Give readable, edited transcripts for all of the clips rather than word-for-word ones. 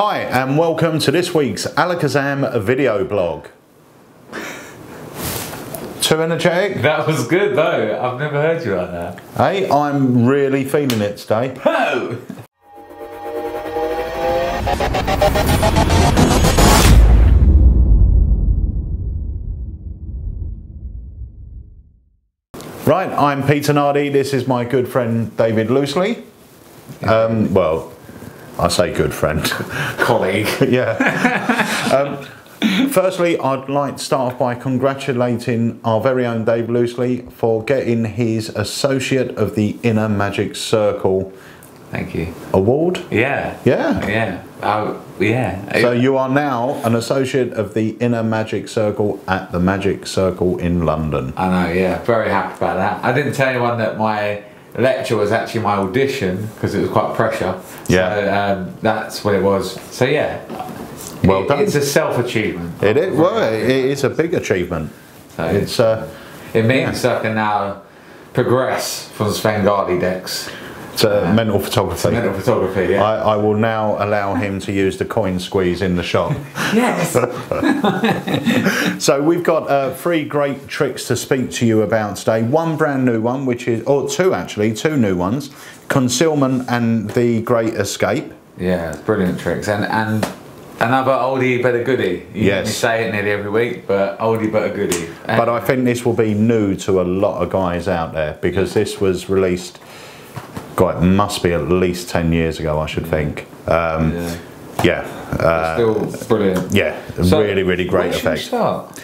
Hi and welcome to this week's Alakazam Video Blog. Too energetic? That was good though, I've never heard you like that. Hey, I'm really feeling it today. Oh! Right, I'm Peter Nardi, this is my good friend David Loosely. Well, I say good friend. Colleague. Yeah. Firstly, I'd like to start off by congratulating our very own Dave Loosely for getting his Associate of the Inner Magic Circle Thank you. award. Yeah. Yeah. Yeah. Yeah. So you are now an Associate of the Inner Magic Circle at the Magic Circle in London. I know, yeah. Very happy about that. I didn't tell anyone that my lecture was actually my audition because it was quite pressure. Yeah. So that's what it was. So yeah. Well done. It's a self-achievement. It is. Well, it is a big achievement. So it means I can now progress from Svengali decks. To mental photography. Mental photography, yeah. I will now allow him to use the coin squeeze in the shop. Yes. So we've got 3 great tricks to speak to you about today. One brand new one, which is, or 2 actually, 2 new ones. Concealment and the Great Escape. Yeah, brilliant tricks. And another oldie but a goodie. You hear me say it nearly every week, but oldie but a goodie. But I think this will be new to a lot of guys out there because this was released, God, it must be at least 10 years ago, I should think. Still brilliant. Yeah, so really great effect. Should we start?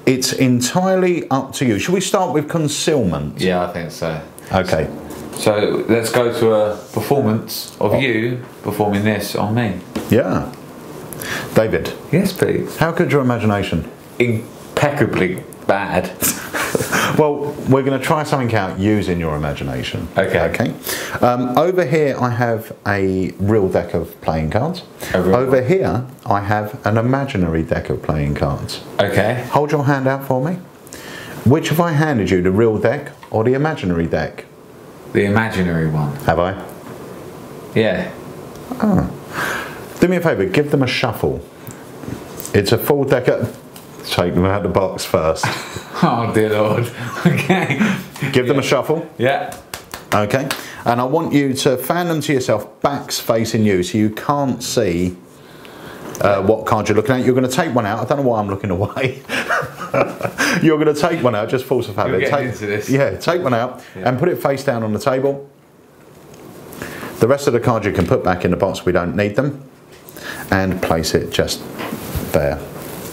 It's entirely up to you. Shall we start with concealment? Yeah, I think so. Okay. So let's go to a performance of you performing this on me. Yeah. David. Yes, Pete. How good's your imagination? Impeccably bad. Well, we're going to try something out using your imagination. Okay. Over here I have a real deck of playing cards. Over here I have an imaginary deck of playing cards. Okay. Hold your hand out for me. Which have I handed you, the real deck or the imaginary deck? The imaginary one. Have I? Yeah. Oh. Do me a favour, give them a shuffle. It's a full deck of... Take them out of the box first. Oh dear Lord. Okay. Give them a shuffle. Yeah. Okay. And I want you to fan them to yourself, backs facing you, so you can't see what card you're looking at. You're going to take one out. I don't know why I'm looking away. You're going to take one out, just force of habit. Take one out and put it face down on the table. The rest of the cards you can put back in the box. We don't need them. And place it just there.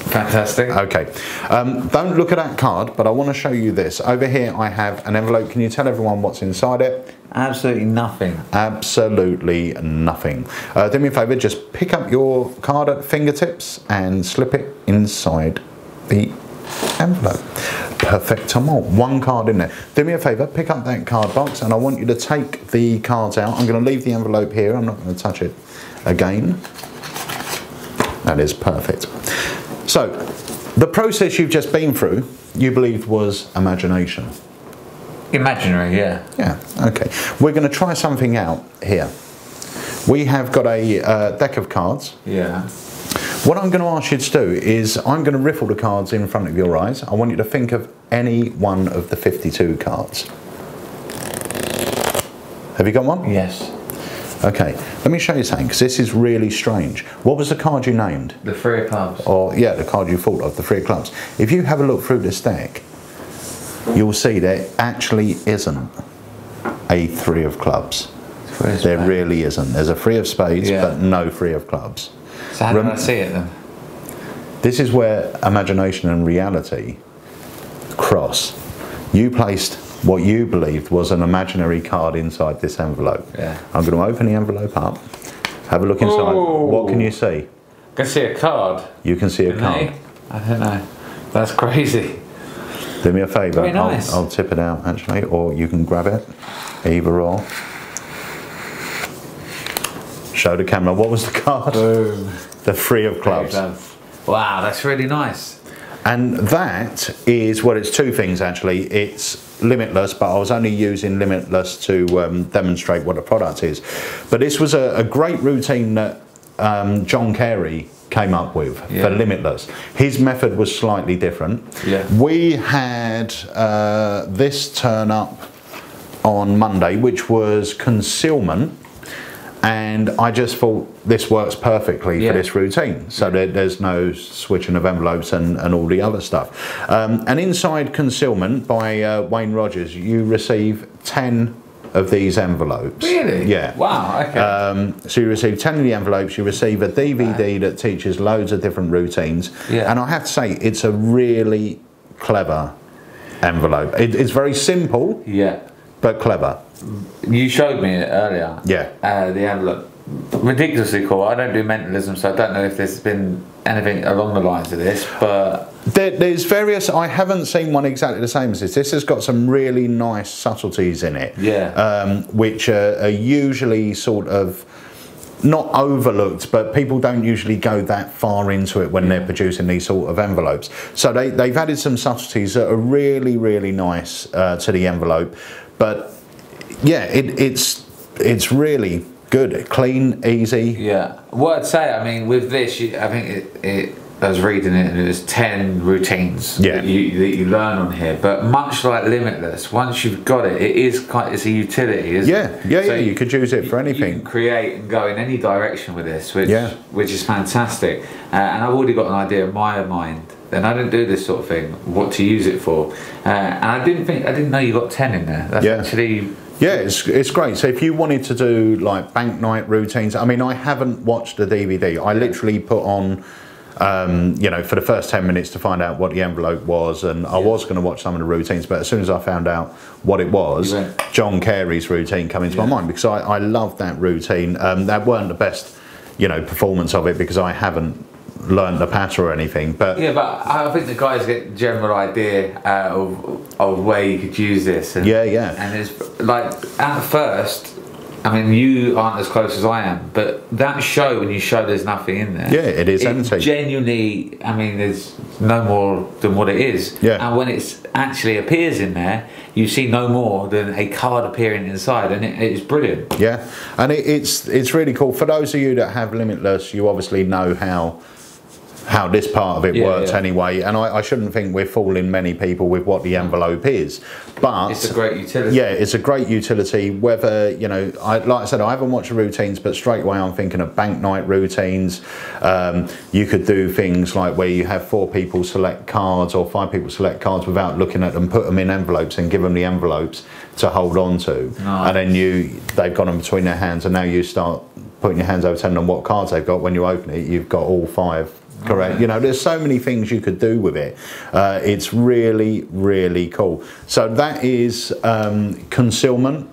Fantastic. Okay, don't look at that card, but I want to show you this. Over here I have an envelope. Can you tell everyone what's inside it? Absolutely nothing. Absolutely nothing. Do me a favour, just pick up your card at fingertips and slip it inside the envelope. Perfectamo. 1 card in there. Do me a favour, pick up that card box and I want you to take the cards out. I'm going to leave the envelope here. I'm not going to touch it again. That is perfect. So, the process you've just been through, you believed was imagination. Imaginary, yeah. Yeah, okay. We're going to try something out here. We have got a deck of cards. Yeah. What I'm going to ask you to do is, I'm going to riffle the cards in front of your eyes. I want you to think of any one of the 52 cards. Have you got one? Yes. Okay, let me show you something, because this is really strange. What was the card you named? The 3 of clubs. Or, yeah, the card you thought of, the 3 of clubs. If you have a look through this deck, you'll see there actually isn't a 3 of clubs. There really isn't. There's a 3 of spades, but no 3 of clubs. So how do I see it then? This is where imagination and reality cross. You placed what you believed was an imaginary card inside this envelope. Yeah. I'm going to open the envelope up, have a look inside. Ooh. What can you see? I can see a card. You can see a card. I don't know. That's crazy. Do me a favour. Very nice. I'll tip it out actually, or you can grab it. Either or. Show the camera. What was the card? Boom. The 3 of clubs. Wow, that's really nice. And that is, well, it's 2 things actually. It's Limitless, but I was only using Limitless to demonstrate what the product is. But this was a great routine that John Carey came up with for Limitless. His method was slightly different. We had this turn up on Monday, which was concealment, and I just thought this works perfectly for this routine. So there's no switching of envelopes and all the other stuff. And inside concealment by Wayne Rogers, you receive 10 of these envelopes. Really? Yeah. Wow, okay. So you receive 10 of the envelopes, you receive a DVD that teaches loads of different routines. And I have to say, it's a really clever envelope. It's very simple, but clever. You showed me it earlier. The envelope. Ridiculously cool. I don't do mentalism, so I don't know if there's been anything along the lines of this, but there's various. I haven't seen one exactly the same as this. This has got some really nice subtleties in it, which are usually sort of not overlooked, but people don't usually go that far into it when they're producing these sort of envelopes. So they've added some subtleties that are really, really nice to the envelope. But yeah, it's really good, clean, easy. What I'd say, I mean, with this, I think I was reading it, and there's 10 routines that you learn on here. But much like Limitless, once you've got it, it's a utility, isn't it? So you could use it for anything. You can create and go in any direction with this, which is fantastic. And I've already got an idea in my mind. And I didn't do this sort of thing, what to use it for. And I didn't know you got 10 in there. That's actually... Yeah, it's great. So if you wanted to do like bank night routines, I mean, I haven't watched the DVD. I literally put on, you know, for the first 10 minutes to find out what the envelope was, and I was going to watch some of the routines, but as soon as I found out what it was, John Carey's routine came into my mind, because I love that routine. That weren't the best, you know, performance of it, because I haven't learned the patter or anything, but I think the guys get a general idea of where you could use this, and and it's like, at first, I mean, you aren't as close as I am, but that show, when you show there's nothing in there, it is empty. Genuinely, I mean, there's no more than what it is. And when it actually appears in there, you see no more than a card appearing inside, and it is brilliant. And it's really cool. For those of you that have Limitless, you obviously know how this part of it works anyway, and I shouldn't think we're fooling many people with what the envelope is, but it's a great utility. It's a great utility. Whether, you know, like I said, I haven't watched the routines, but straight away I'm thinking of bank night routines. You could do things like where you have 4 people select cards, or 5 people select cards without looking at them, put them in envelopes and give them the envelopes to hold on to, and then they've got them between their hands, and now you start putting your hands over, telling them what cards they've got. When you open it, you've got all 5 correct. You know, there's so many things you could do with it. It's really, really cool. So that is concealment.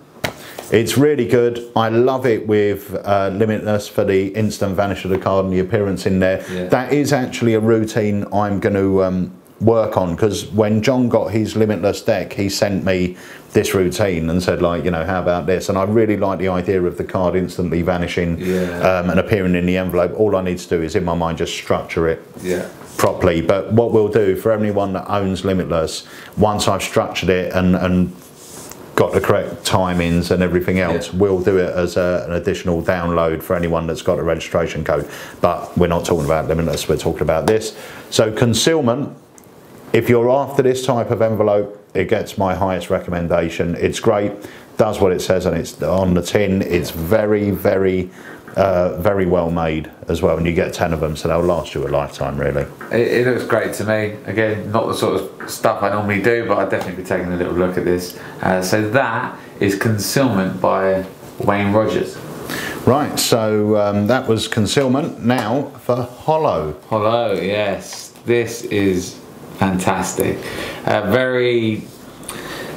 It's really good. I love it with Limitless for the instant vanish of the card and the appearance in there. That is actually a routine I'm going to work on, because when John got his Limitless deck, he sent me this routine and said, like, you know, how about this? And I really like the idea of the card instantly vanishing and appearing in the envelope. All I need to do is, in my mind, just structure it properly. But what we'll do for anyone that owns Limitless, once I've structured it and got the correct timings and everything else, we'll do it as an additional download for anyone that's got a registration code. But we're not talking about Limitless, we're talking about this. So concealment, if you're after this type of envelope, it gets my highest recommendation. It's great, does what it says, and it's on the tin. It's very, very, very well made as well, and you get 10 of them, so they'll last you a lifetime, really. It looks great to me. Again, not the sort of stuff I normally do, but I'd definitely be taking a little look at this. So that is Concealment by Wayne Rogers. Right, so that was Concealment. Now for Hollow. Hollow, yes. This is fantastic. Very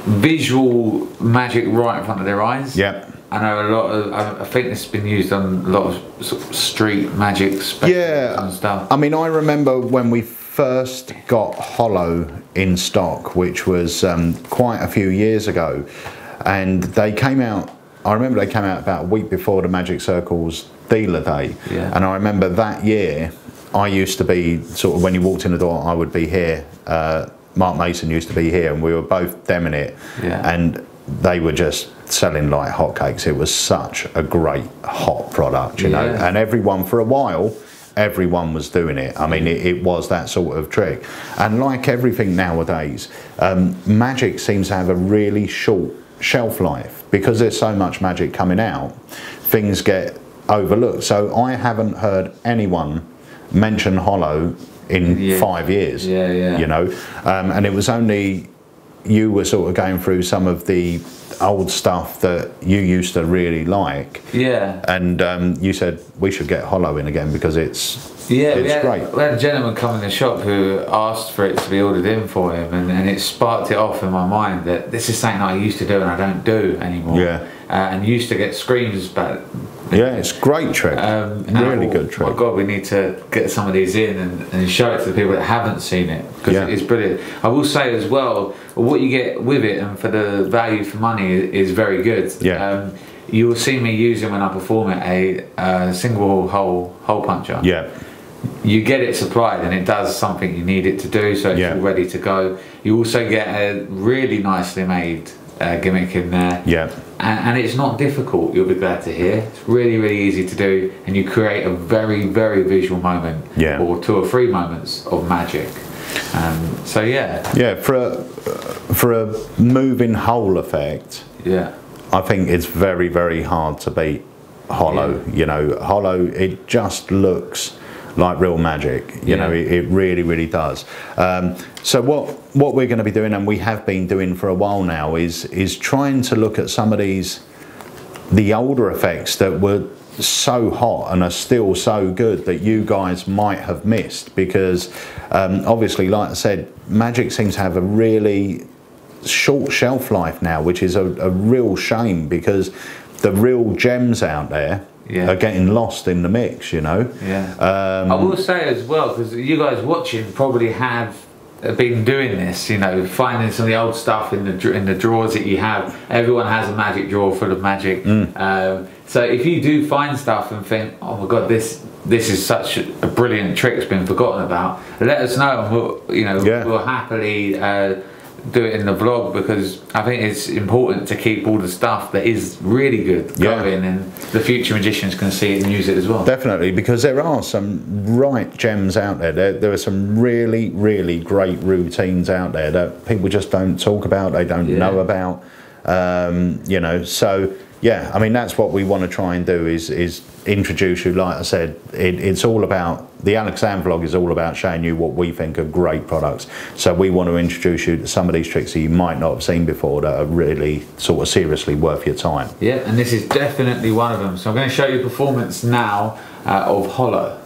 visual magic right in front of their eyes. I know a lot of, I think this has been used on a lot of sort of street magic spectacles and stuff. I mean, I remember when we first got Hollow in stock, which was quite a few years ago, and they came out, I remember they came out about a week before the Magic Circles dealer day, and I remember that year I used to be sort of, when you walked in the door, I would be here, Mark Mason used to be here, and we were both demming it, and they were just selling like hotcakes. It was such a great hot product, you know, and everyone for a while, everyone was doing it. I mean, it was that sort of trick. And like everything nowadays, magic seems to have a really short shelf life because there's so much magic coming out. Things get overlooked. So I haven't heard anyone mention Holo in 5 years. You know, and it was only you were sort of going through some of the old stuff that you used to really like. And you said we should get Holo in again because it's great. We had a gentleman come in the shop who asked for it to be ordered in for him, and it sparked it off in my mind that this is something I used to do and I don't do anymore. And used to get screams about it. It's a great trick, really good trick. Oh my God, we need to get some of these in and show it to the people that haven't seen it because it's brilliant. I will say as well, what you get with it and for the value for money is very good. You will see me using when I perform it a single hole puncher. You get it supplied and it does something you need it to do, so it's all ready to go. You also get a really nicely made gimmick in there. And it's not difficult, you'll be glad to hear. It's really, really easy to do, and you create a very, very visual moment, or 2 or 3 moments of magic. For a moving hole effect, I think it's very, very hard to beat Holo. You know, Holo, it just looks like real magic, you know, it really, really does. So what we're going to be doing, and we have been doing for a while now, is trying to look at some of the older effects that were so hot and are still so good that you guys might have missed, because obviously, like I said, magic seems to have a really short shelf life now, which is a real shame, because the real gems out there are getting lost in the mix, you know. I will say as well, because you guys watching probably have been doing this, you know, finding some of the old stuff in the drawers that you have. Everyone has a magic drawer full of magic. So if you do find stuff and think, oh my God, this is such a brilliant trick that's been forgotten about, let us know, and we'll, you know, we'll happily do it in the vlog, because I think it's important to keep all the stuff that is really good going, and the future magicians can see it and use it as well. Definitely, because there are some right gems out there. There are some really, really great routines out there that people just don't talk about, they don't know about, you know. So yeah, I mean, that's what we want to try and do, is introduce you. Like I said, it's all about, the Alakazam vlog is all about showing you what we think are great products. So we want to introduce you to some of these tricks that you might not have seen before, that are really sort of seriously worth your time. And this is definitely one of them. So I'm going to show you performance now of Holo.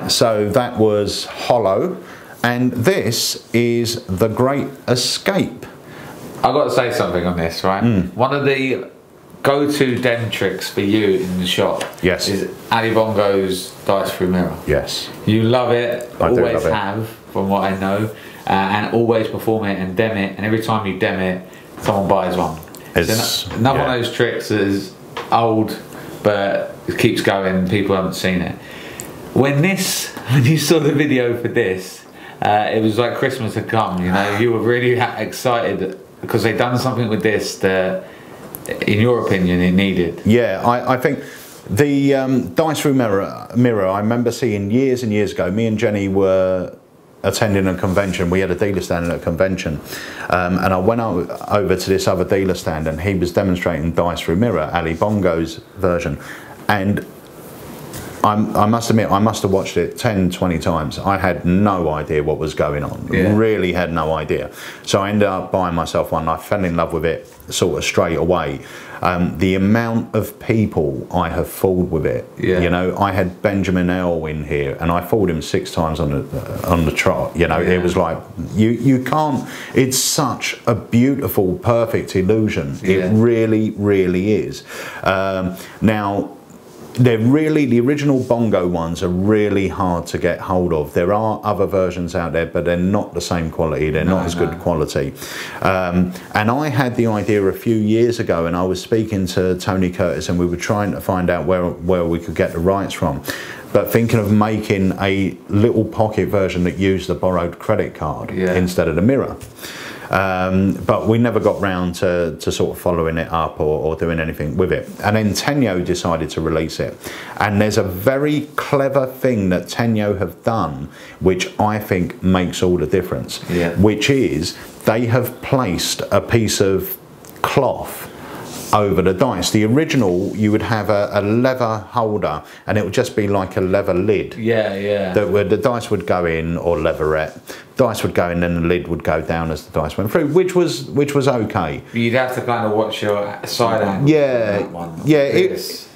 So that was Holo, and this is the Great Escape. I've got to say something on this, right? One of the go-to den tricks for you in the shop is Ali Bongo's Dice Through Mirror. You love it, always have, from what I know, and always perform it and dem it, and every time you dem it, someone buys one. It's another one of those tricks that is old, but it keeps going, people haven't seen it. When you saw the video for this, it was like Christmas had come, you know. You were really excited because they'd done something with this that, in your opinion, it needed. I think the Dice Through Mirror, I remember seeing years and years ago. Me and Jenny were attending a convention. We had a dealer stand at a convention, and I went over to this other dealer stand, and he was demonstrating Dice Through Mirror, Ali Bongo's version, and I must admit, I must have watched it 10, 20 times. I had no idea what was going on. Really had no idea. So I ended up buying myself one. I fell in love with it sort of straight away. The amount of people I have fooled with it. You know, I had Benjamin L in here, and I fooled him 6 times on the trot. You know, it was like you can't. It's such a beautiful, perfect illusion. It really, really is. Now, the original bongo ones are really hard to get hold of. There are other versions out there, but they're not the same quality. They're not as good quality. And I had the idea a few years ago, and I was speaking to Tony Curtis, and we were trying to find out where we could get the rights from. But thinking of making a little pocket version that used the borrowed credit card instead of the mirror. But we never got round to sort of following it up or doing anything with it. And then Tenyo decided to release it. And there's a very clever thing that Tenyo have done, which I think makes all the difference, which is they have placed a piece of cloth over the dice. The original, you would have a leather holder, and it would just be like a leather lid. The dice would go in, or leatherette. Dice would go in, and the lid would go down as the dice went through, which was okay. You'd have to kind of watch your side angle.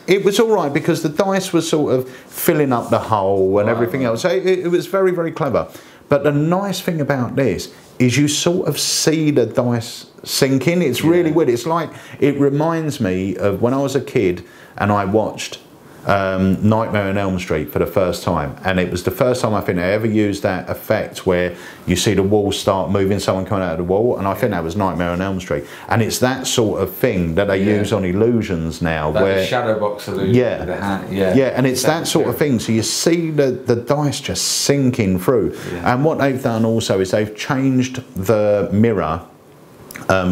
It was all right because the dice was sort of filling up the hole and everything else. So it was very, very clever. But the nice thing about this is you sort of see the dice sinking. It's really weird. It's like, it reminds me of when I was a kid and I watched Nightmare on Elm Street for the first time, and it was the first time I think I ever used that effect where you see the wall start moving, someone coming out of the wall, and I think that was Nightmare on Elm Street. And it's that sort of thing that they use on illusions now, like where the shadow box illusion with the hand. And it's that sort of thing. So you see the dice just sinking through. And what they've done also is they've changed the mirror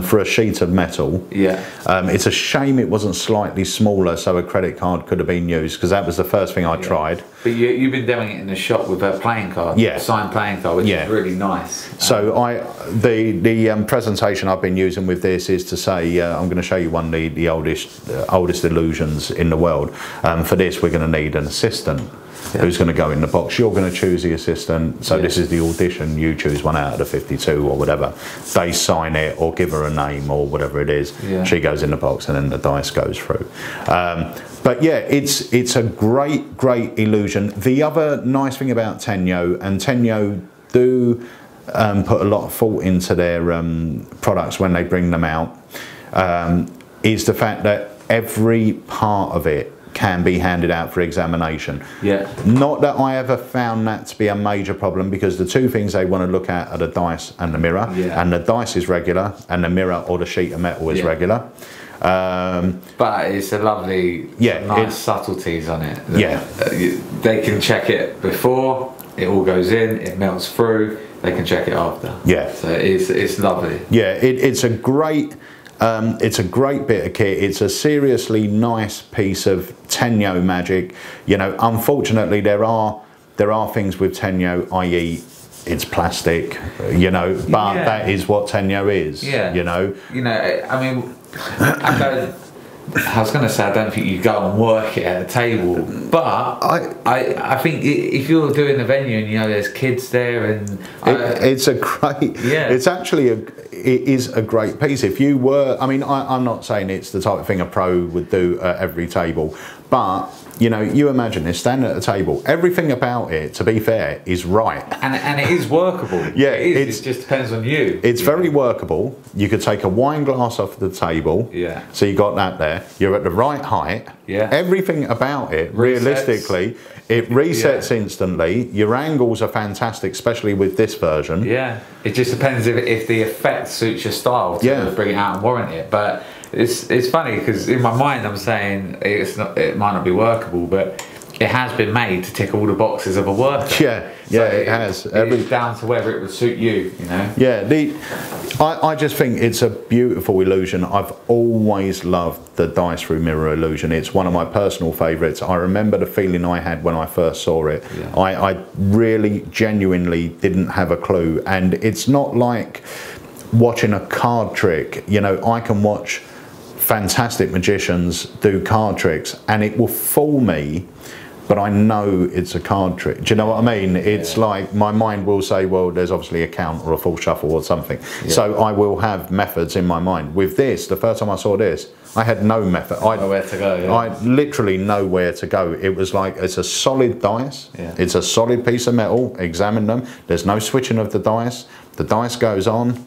for a sheet of metal. It's a shame it wasn't slightly smaller so a credit card could have been used, because that was the first thing I tried. But you've been doing it in the shop with a playing card, signed playing card, which is really nice. So the presentation I've been using with this is to say I'm going to show you one of the oldest illusions in the world. For this we're going to need an assistant. Who's going to go in the box. You're going to choose the assistant. So this is the audition. You choose one out of the 52 or whatever. They sign it or give her a name or whatever it is. She goes in the box and then the dice goes through. But yeah, it's a great illusion. The other nice thing about Tenyo, and Tenyo do put a lot of thought into their products when they bring them out, is the fact that every part of it can be handed out for examination. Not that I ever found that to be a major problem, because the two things they want to look at are the dice and the mirror, and the dice is regular and the mirror or the sheet of metal is regular. But it's a lovely, nice subtleties on it. They can check it before it all goes in, it melts through. They can check it after. So it's lovely. It's a great. It's a great bit of kit. It's a seriously nice piece of Tenyo magic. You know, unfortunately there are things with Tenyo, i.e. it's plastic, you know, but that is what Tenyo is. You know, I mean, I was going to say I don't think you go and work it at a table, but I think if you're doing a venue and you know there's kids there, and it's a great, it's actually it is a great piece. If you were, I mean, I'm not saying it's the type of thing a pro would do at every table, but you know, you imagine this, standing at a table, everything about it, to be fair, is right. And it is workable. It just depends on you. It's very workable. You could take a wine glass off the table. So you got that there. You're at the right height. Everything about it, realistically, it resets instantly. Your angles are fantastic, especially with this version. It just depends if the effect suits your style to bring it out and warrant it. But it's funny because in my mind I'm saying it might not be workable, but it has been made to tick all the boxes of a worker. So it has. It's down to whether it would suit you, you know. I just think it's a beautiful illusion. I've always loved the dice through mirror illusion. It's one of my personal favourites. I remember the feeling I had when I first saw it. I really genuinely didn't have a clue, and it's not like watching a card trick. You know, I can watch fantastic magicians do card tricks and it will fool me but I know it's a card trick. Do you know what I mean? It's like my mind will say, well, there's obviously a count or a full shuffle or something. So I will have methods in my mind. With this, the first time I saw this, I had no method. I know where to go. I literally know where to go. It was like, it's a solid dice. It's a solid piece of metal. Examine them. There's no switching of the dice. The dice goes on,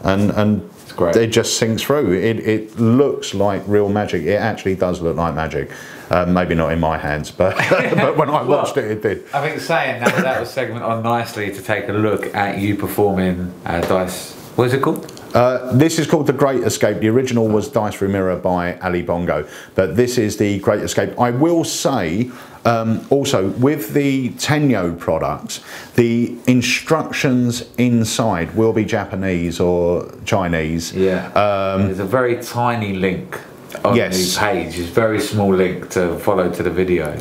and it just sinks through. It looks like real magic. It actually does look like magic. Maybe not in my hands, but but when I watched it, it did. I think saying that was segment on nicely to take a look at you performing dice. What is it called? This is called The Great Escape. The original was Dice Through Mirror by Ali Bongo, but this is The Great Escape. I will say, also, with the Tenyo products, the instructions inside will be Japanese or Chinese. There's a very tiny link on the page. It's a very small link to follow to the video.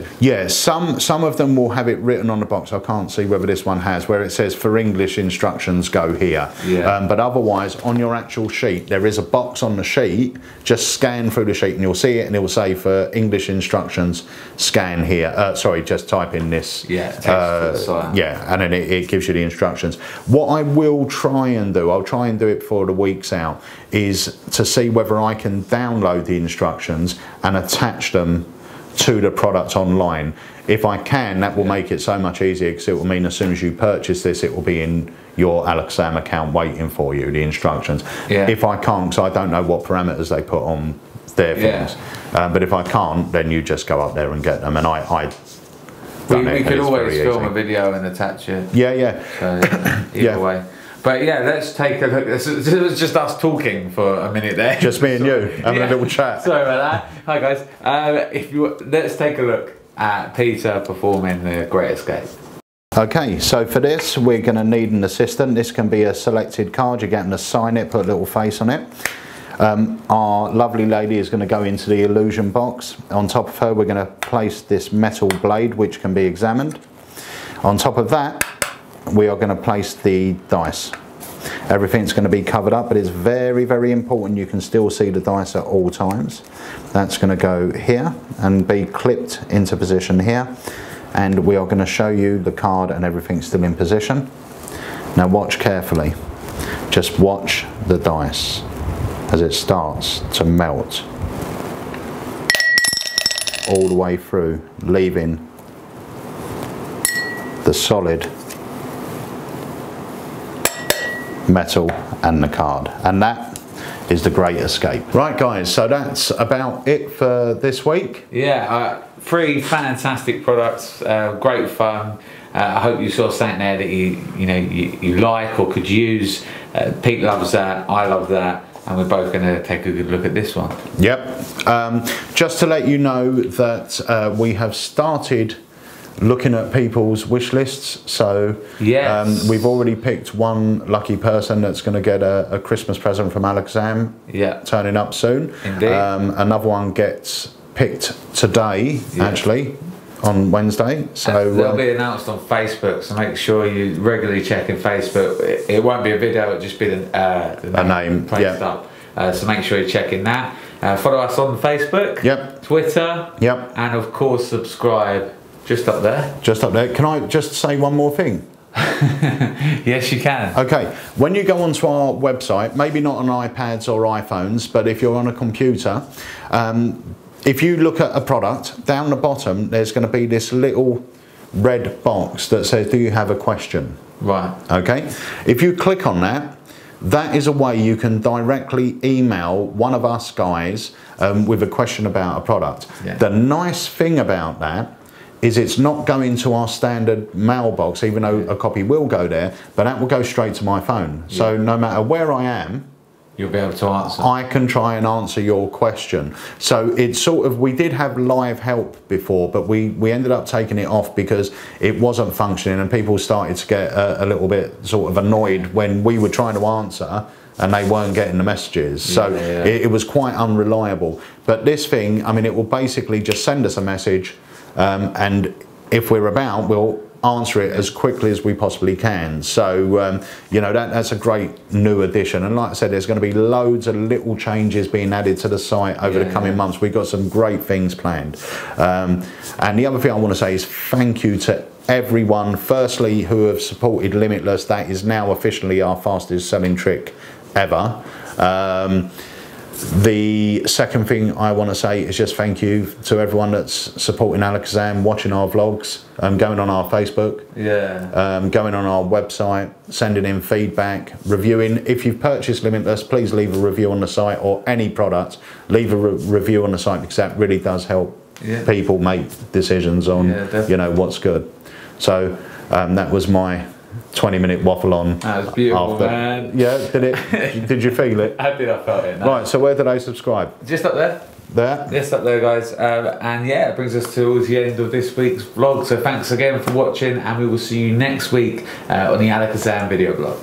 Some of them will have it written on the box. I can't see whether this one has, where it says for English instructions go here. But otherwise on your actual sheet there is a box on the sheet. Just scan through the sheet and you'll see it, and it will say for English instructions scan here. Sorry, just type in this. And then it gives you the instructions. What I will try and do, I'll try and do it before the week's out, is to see whether I can download the instructions and attach them to the product online. If I can, that will make it so much easier, because it will mean as soon as you purchase this, it will be in your Alakazam account waiting for you, the instructions. If I can't, because I don't know what parameters they put on their things, but if I can't, then you just go up there and get them. And we could always film a video and attach it. So either way. But yeah, let's take a look. This was just us talking for a minute there. Just me and you having a little chat. Sorry about that. Hi guys. Let's take a look at Peter performing The Great Escape. Okay, so for this we're going to need an assistant. This can be a selected card. You're getting to sign it, put a little face on it. Our lovely lady is going to go into the illusion box. On top of her we're going to place this metal blade, which can be examined. On top of that we are going to place the dice. Everything's going to be covered up, but it's very, very important you can still see the dice at all times. That's going to go here and be clipped into position here, and we are going to show you the card and everything's still in position. Now watch carefully. Just watch the dice as it starts to melt all the way through, leaving the solid metal and the card, and that is The Great Escape. Right guys, so that's about it for this week. 3 fantastic products, great fun. I hope you saw something there that you like or could use. Pete loves that, I love that, and we're both going to take a good look at this one. Just to let you know that we have started looking at people's wish lists, so we've already picked one lucky person that's going to get a Christmas present from Alakazam, turning up soon. Another one gets picked today, actually on Wednesday, so they'll be announced on Facebook, so make sure you regularly check in Facebook. It won't be a video, it'll just be the name placed up, so make sure you're checking that. Follow us on Facebook, Twitter, and of course subscribe. Just up there. Just up there. Can I just say one more thing? Yes, you can. Okay, when you go onto our website, maybe not on iPads or iPhones, but if you're on a computer, if you look at a product, down the bottom there's going to be this little red box that says, do you have a question? Right. Okay, if you click on that, that is a way you can directly email one of us guys with a question about a product. The nice thing about that is it's not going to our standard mailbox, even though a copy will go there, but that will go straight to my phone. So no matter where I am, you'll be able to answer. I can try and answer your question. So it's sort of, we did have live help before, but we ended up taking it off because it wasn't functioning, and people started to get a little bit sort of annoyed when we were trying to answer and they weren't getting the messages. So it was quite unreliable. But this thing, I mean, it will basically just send us a message, and if we're about, we'll answer it as quickly as we possibly can. So you know, that's a great new addition, and like I said, there's going to be loads of little changes being added to the site over the coming months. We've got some great things planned, and the other thing I want to say is thank you to everyone, firstly, who have supported Limitless. That is now officially our fastest selling trick ever. The second thing I want to say is just thank you to everyone that's supporting Alakazam, watching our vlogs, going on our Facebook, going on our website, sending in feedback, reviewing. If you've purchased Limitless, please leave a review on the site, or any product, leave a review on the site, because that really does help people make decisions on you know, what's good. So that was my 20-minute waffle on. That was beautiful, man. Yeah, did it? Did you feel it? I did, I felt it. Right, so where did I subscribe? Just up there. There? Just up there, guys. And yeah, it brings us towards the end of this week's vlog. So thanks again for watching, and we will see you next week on the Alakazam Video Blog.